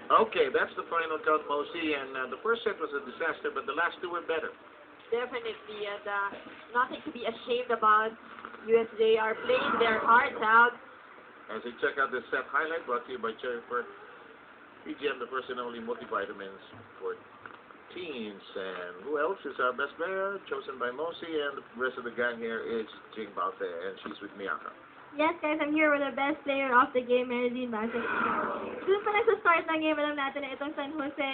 Okay, that's the final count, Mosi, and the first set was a disaster, but the last two were better. Definitely, and nothing to be ashamed about. USJ are playing their hearts out. As we check out this set highlight brought to you by Cherryford PGM, the first and only multivitamins for teens. And who else is our best player? Chosen by Mosi, and the rest of the gang here is Jing Baute, and she's with Miyaka. Yes, guys, I'm here with the best player of the game, Marilyn Bassett. Doon pa nagsa-start ng game, alam natin na itong San Jose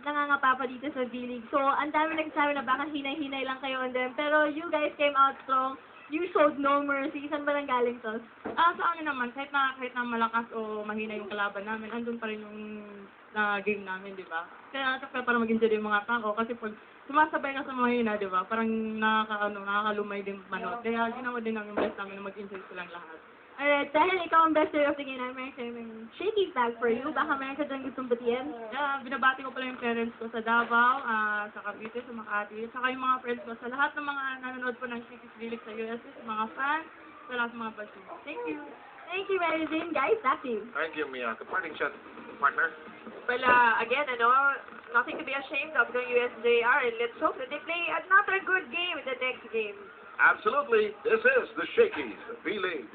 nangangapa pa dito sa V-League. So, ang dami nagsabi na baka hinay-hinay lang kayo on them. Pero you guys came out strong. You showed no mercy. Saan ba nang galing to? Sa amin naman, kahit na malakas o mahina yung kalaban namin, andun pa rin yung game namin, di ba? Kaya para mag-enjoy yung mga tao, kasi pag sumasabay ka sa mahina, di ba? Parang nakakalumay din manot. Kaya ginawa din namin best namin na mag-enjoy silang lahat. Alright, dahil ikaw ang best player of the game, meron kayong shaky flag for you. Baka meron ka dyan gustong batiin. Binabati ko pala yung parents ko sa Davao, sa Cavite, sa Makati, saka yung mga friends ko, sa lahat ng mga nanonood po ng Chickies Village sa US, sa mga fans, sa lahat ng mga baso. Thank you. Thank you, Marilyn. Guys, back to you. Thank you, Miyaka. Parting shot, partner. Well, again, nothing to be ashamed of ng USJR, and let's hope that they play another good game in the next game. Absolutely. This is the Shakey's V-League.